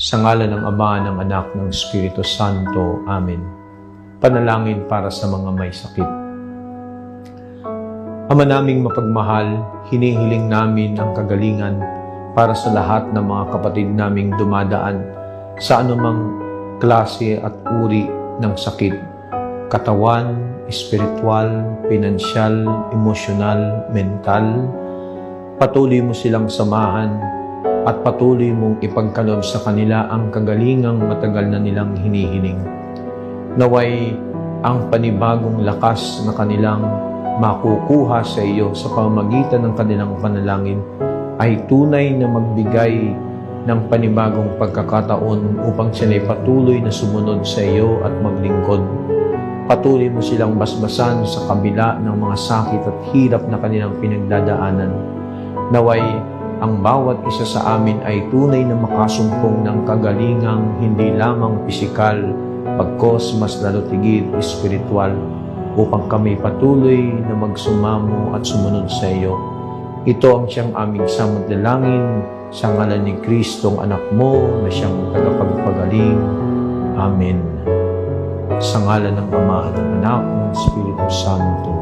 Sa ngalan ng Ama, ng Anak, ng Espiritu Santo. Amen. Panalangin para sa mga may sakit. Ama naming mapagmahal, hinihiling namin ang kagalingan para sa lahat ng mga kapatid naming dumadaan sa anumang klase at uri ng sakit. Katawan, espiritual, pinansyal, emosyonal, mental. Patuloy mo silang samahan at patuloy mong ipagkaloob sa kanila ang kagalingang matagal na nilang hinihiling. Naway ang panibagong lakas na kanilang makukuha sa iyo sa pamamagitan ng kanilang panalangin ay tunay na magbigay ng panibagong pagkakataon upang sila'y patuloy na sumunod sa iyo at maglingkod. Patuloy mo silang basbasan sa kabila ng mga sakit at hirap na kanilang pinagdadaanan. Naway ang bawat isa sa amin ay tunay na makasumpong ng kagalingang hindi lamang pisikal, pagkos mas lalo tigid espiritual, upang kami patuloy na magsumamo at sumunod sa iyo. Ito ang siyang aming samantalangin sa ngalan ni Kristong anak mo na siyang tagapagpagaling. Amen. Sa ngalan ng Ama at ng Anak ng Espiritu Santo.